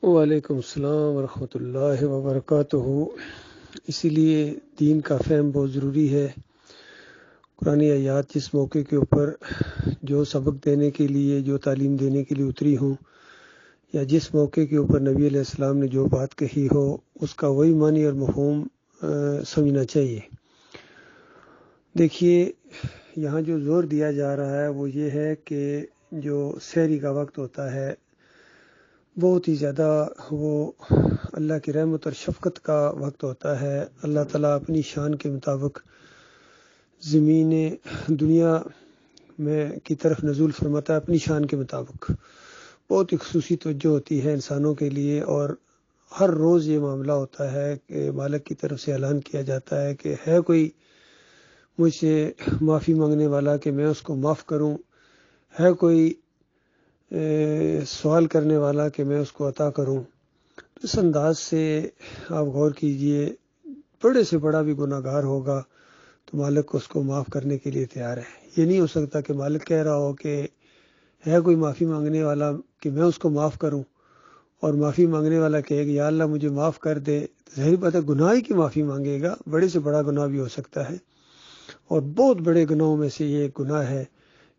وعلیکم السلام ورحمۃ اللہ وبرکاتہ۔ اسی لیے دین کا فہم بہت ضروری ہے۔ قرآن آیات جس موقع کے اوپر جو سبق دینے کے لیے، جو تعلیم دینے کے لیے اتری ہوں، یا جس موقع کے اوپر نبی علیہ السلام نے جو بات کہی ہو، اس کا وہی معنی اور مفہوم سمجھنا چاہیے۔ دیکھیے، یہاں جو زور دیا جا رہا ہے وہ یہ ہے کہ جو سحری کا وقت ہوتا ہے بہت ہی زیادہ وہ اللہ کی رحمت اور شفقت کا وقت ہوتا ہے۔ اللہ تعالیٰ اپنی شان کے مطابق زمین دنیا میں کی طرف نزول فرماتا ہے، اپنی شان کے مطابق۔ بہت ہی خصوصی توجہ ہوتی ہے انسانوں کے لیے، اور ہر روز یہ معاملہ ہوتا ہے کہ مالک کی طرف سے اعلان کیا جاتا ہے کہ ہے کوئی مجھ سے معافی مانگنے والا کہ میں اس کو معاف کروں، ہے کوئی سوال کرنے والا کہ میں اس کو عطا کروں۔ تو اس انداز سے آپ غور کیجئے، بڑے سے بڑا بھی گناہ گار ہوگا تو مالک اس کو معاف کرنے کے لیے تیار ہے۔ یہ نہیں ہو سکتا کہ مالک کہہ رہا ہو کہ ہے کوئی معافی مانگنے والا کہ میں اس کو معاف کروں، اور معافی مانگنے والا کہے کہ یا اللہ مجھے معاف کر دے۔ ظاہر بات ہے گناہ ہی کی معافی مانگے گا، بڑے سے بڑا گناہ بھی ہو سکتا ہے، اور بہت بڑے گناہوں میں سے یہ ایک گناہ ہے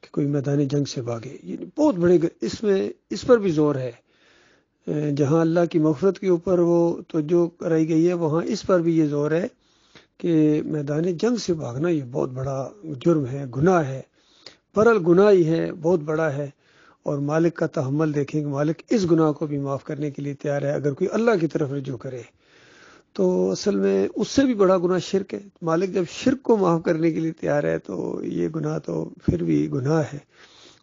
کہ کوئی میدان جنگ سے بھاگے۔ یعنی بہت بڑے اس پر بھی زور ہے۔ جہاں اللہ کی مغفرت کے اوپر وہ توجہ کرائی گئی ہے، وہاں اس پر بھی یہ زور ہے کہ میدان جنگ سے بھاگنا یہ بہت بڑا جرم ہے، گناہ ہے، برل گناہ ہی ہے، بہت بڑا ہے۔ اور مالک کا تحمل دیکھیں کہ مالک اس گناہ کو بھی معاف کرنے کے لیے تیار ہے اگر کوئی اللہ کی طرف رجوع کرے۔ تو اصل میں اس سے بھی بڑا گناہ شرک ہے۔ مالک جب شرک کو معاف کرنے کے لیے تیار ہے تو یہ گناہ تو پھر بھی گناہ ہے۔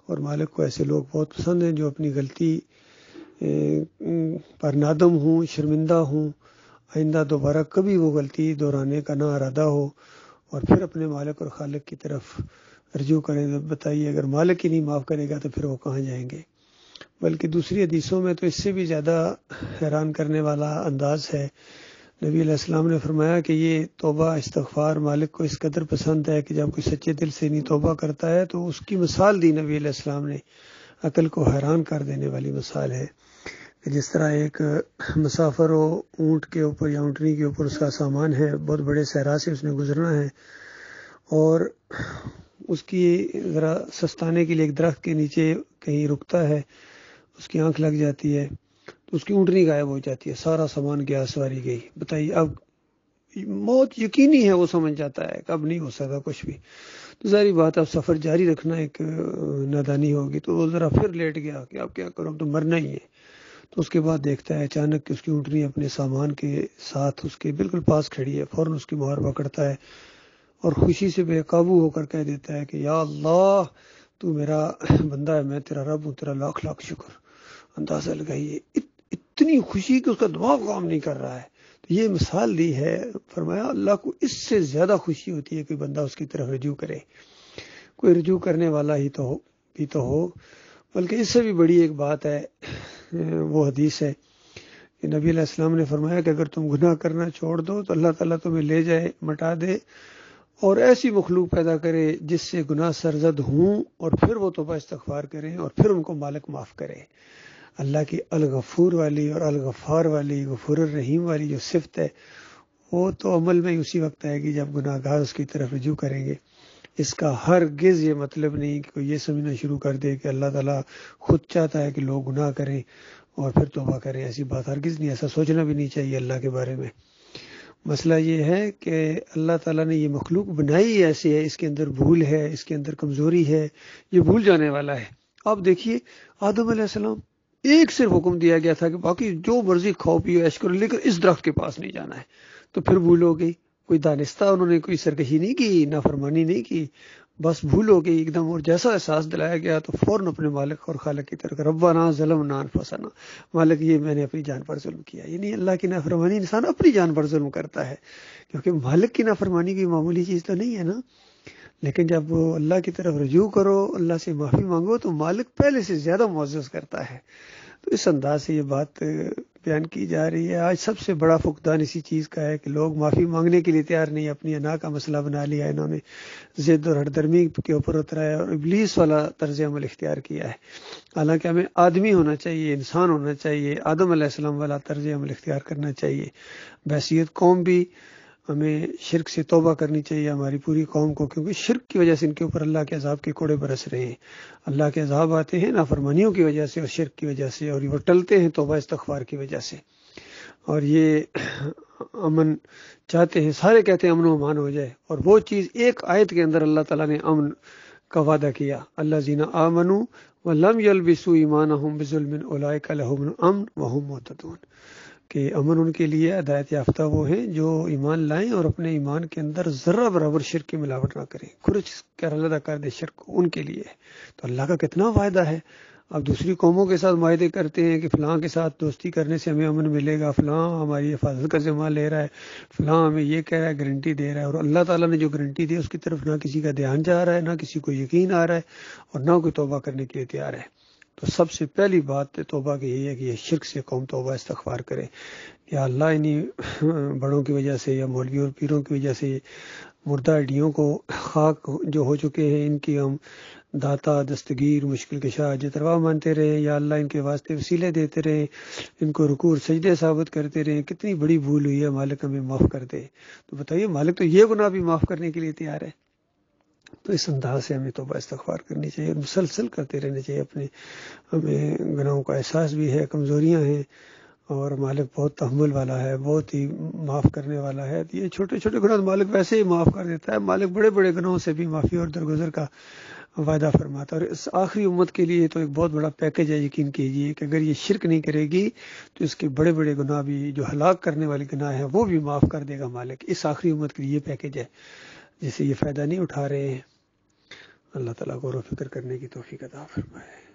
اور مالک کو ایسے لوگ بہت پسند ہیں جو اپنی غلطی پر نادم ہوں، شرمندہ ہوں، آئندہ دوبارہ کبھی وہ غلطی دہرانے کا نہ ارادہ ہو، اور پھر اپنے مالک اور خالق کی طرف رجوع کریں۔ بتائیے اگر مالک ہی نہیں معاف کرے گا تو پھر وہ کہاں جائیں گے؟ بلکہ دوسری حدیثوں میں تو اس سے بھی زیادہ حیران کرنے والا انداز ہے۔ نبی علیہ السلام نے فرمایا کہ یہ توبہ استغفار مالک کو اس قدر پسند ہے کہ جب کوئی سچے دل سے نہیں توبہ کرتا ہے تو اس کی مثال دی نبی علیہ السلام نے، عقل کو حیران کر دینے والی مثال ہے کہ جس طرح ایک مسافر ہو، اونٹ کے اوپر یا اونٹنی کے اوپر اس کا سامان ہے، بہت بڑے صحرا سے اس نے گزرنا ہے، اور اس کی ذرا سستانے کے لیے ایک درخت کے نیچے کہیں رکتا ہے، اس کی آنکھ لگ جاتی ہے تو اس کی اونٹنی غائب ہو جاتی ہے، سارا سامان گیا، سواری گئی۔ بتائیے اب موت یقینی ہے، وہ سمجھ جاتا ہے کہ اب نہیں ہو سکتا کچھ بھی، تو ظاہری بات اب سفر جاری رکھنا ایک نادانی ہوگی۔ تو وہ ذرا پھر لیٹ گیا کہ اب کیا کروں، اب تو مرنا ہی ہے۔ تو اس کے بعد دیکھتا ہے اچانک کہ اس کی اونٹنی اپنے سامان کے ساتھ اس کے بالکل پاس کھڑی ہے، فوراً اس کی مہر پکڑتا ہے اور خوشی سے بے قابو ہو کر کہہ دیتا ہے کہ یا اللہ تو میرا بندہ ہے، میں تیرا رب ہوں، تیرا لاکھ لاکھ شکر۔ اندازہ لگائیے اتنی خوشی کہ اس کا دماغ کام نہیں کر رہا ہے۔ تو یہ مثال دی ہے، فرمایا اللہ کو اس سے زیادہ خوشی ہوتی ہے کہ بندہ اس کی طرف رجوع کرے، کوئی رجوع کرنے والا ہی تو ہو۔ بلکہ اس سے بھی بڑی ایک بات ہے، وہ حدیث ہے کہ نبی علیہ السلام نے فرمایا کہ اگر تم گناہ کرنا چھوڑ دو تو اللہ تعالیٰ تمہیں لے جائے، مٹا دے، اور ایسی مخلوق پیدا کرے جس سے گناہ سرزد ہوں، اور پھر وہ توبہ استغفار کریں، اور پھر ان کو مالک معاف کرے۔ اللہ کی الغفور والی اور الغفار والی، غفور الرحیم والی جو صفت ہے، وہ تو عمل میں اسی وقت آئے گی جب گناہ گار اس کی طرف رجوع کریں گے۔ اس کا ہرگز یہ مطلب نہیں کہ کوئی یہ سمجھنا شروع کر دے کہ اللہ تعالیٰ خود چاہتا ہے کہ لوگ گناہ کریں اور پھر توبہ کریں۔ ایسی بات ہرگز نہیں، ایسا سوچنا بھی نہیں چاہیے اللہ کے بارے میں۔ مسئلہ یہ ہے کہ اللہ تعالیٰ نے یہ مخلوق بنائی ایسی ہے، اس کے اندر بھول ہے، اس کے اندر کمزوری ہے، یہ بھول جانے والا ہے۔ آپ دیکھیے آدم علیہ السلام ایک صرف حکم دیا گیا تھا کہ باقی جو مرضی کھاؤ پیو عیش کرو، لیکن اس درخت کے پاس نہیں جانا ہے، تو پھر بھول ہو گئی۔ کوئی دانستہ انہوں نے کوئی سرکشی نہیں کی، نافرمانی نہیں کی، بس بھول ہو گئی ایک دم، اور جیسا احساس دلایا گیا تو فوراً اپنے مالک اور خالق کی طرف ربنا ظلمنا انفسنا، مالک یہ میں نے اپنی جان پر ظلم کیا۔ یعنی اللہ کی نافرمانی انسان اپنی جان پر ظلم کرتا ہے، کیونکہ مالک کی نافرمانی کوئی معمولی چیز تو نہیں ہے نا۔ لیکن جب وہ اللہ کی طرف رجوع کرو، اللہ سے معافی مانگو، تو مالک پہلے سے زیادہ معزز کرتا ہے۔ تو اس انداز سے یہ بات بیان کی جا رہی ہے۔ آج سب سے بڑا فقدان اسی چیز کا ہے کہ لوگ معافی مانگنے کے لیے تیار نہیں، اپنی انا کا مسئلہ بنا لیا ہے انہوں نے، ضد اور ہردرمی کے اوپر اترا ہے اور ابلیس والا طرز عمل اختیار کیا ہے۔ حالانکہ ہمیں آدمی ہونا چاہیے، انسان ہونا چاہیے، آدم علیہ السلام والا طرز عمل اختیار کرنا چاہیے۔ بحیثیت قوم بھی ہمیں شرک سے توبہ کرنی چاہیے، ہماری پوری قوم کو، کیونکہ شرک کی وجہ سے ان کے اوپر اللہ کے عذاب کے کوڑے برس رہے ہیں۔ اللہ کے عذاب آتے ہیں نافرمانیوں کی وجہ سے اور شرک کی وجہ سے، اور وہ ٹلتے ہیں توبہ استغفار کی وجہ سے۔ اور یہ امن چاہتے ہیں، سارے کہتے ہیں امن و امان ہو جائے، اور وہ چیز ایک آیت کے اندر اللہ تعالیٰ نے امن کا وعدہ کیا، الذین آمنوا ولم یلبسوا ایمانہم بظلم اولئک لہم الامن وہم مہتدون، کہ امن ان کے لیے، ہدایت یافتہ وہ ہیں جو ایمان لائیں اور اپنے ایمان کے اندر ذرہ برابر شرک کی ملاوٹ نہ کریں، کھرچ کر علیحدہ کر دے شرک، ان کے لیے ہے۔ تو اللہ کا کتنا فائدہ ہے۔ اب دوسری قوموں کے ساتھ معاہدے کرتے ہیں کہ فلاں کے ساتھ دوستی کرنے سے ہمیں امن ملے گا، فلاں ہماری حفاظت کا ذمہ لے رہا ہے، فلاں ہمیں یہ کہہ رہا ہے، گارنٹی دے رہا ہے، اور اللہ تعالیٰ نے جو گارنٹی دی اس کی طرف نہ کسی کا دھیان جا رہا ہے، نہ کسی کو یقین آ رہا ہے، اور نہ کوئی توبہ کرنے کے لیے تیار ہے۔ تو سب سے پہلی بات توبہ کی یہی ہے کہ یہ شرک سے قوم توبہ استغفار کرے، یا اللہ انہیں بڑوں کی وجہ سے یا مولویوں اور پیروں کی وجہ سے مردہ ہڈیوں کو خاک جو ہو چکے ہیں ان کی ہم داتا، دستگیر، مشکل کشا، جتروا مانتے رہیں، یا اللہ ان کے واسطے وسیلے دیتے رہیں، ان کو رکوع اور سجدے ثابت کرتے رہیں۔ کتنی بڑی بھول ہوئی ہے، مالک ہمیں معاف کر دے۔ تو بتائیے، مالک تو یہ گناہ بھی معاف کرنے کے لیے تیار ہے۔ تو اس انداز سے ہمیں توبہ استغفار کرنی چاہیے اور مسلسل کرتے رہنے چاہیے۔ ہمیں گناہوں کا احساس بھی ہے، کمزوریاں ہیں، اور مالک بہت تحمل والا ہے، بہت ہی معاف کرنے والا ہے۔ یہ چھوٹے چھوٹے گناہ مالک ویسے ہی معاف کر دیتا ہے، مالک بڑے بڑے گناہوں سے بھی معافی اور درگزر کا وعدہ فرماتا ہے۔ اور اس آخری امت کے لیے تو ایک بہت بڑا پیکج ہے، یقین کیجیے کہ اگر یہ شرک نہیں کرے گی تو اس کے بڑے بڑے گناہ بھی، جو ہلاک کرنے والے گناہ ہیں، وہ بھی معاف کر دے گا مالک۔ اس آخری امت کے لیے یہ پیکج ہے جسے یہ فائدہ نہیں اٹھا رہے ہیں۔ اللہ تعالیٰ غور و فکر کرنے کی توفیق عطا فرمائے۔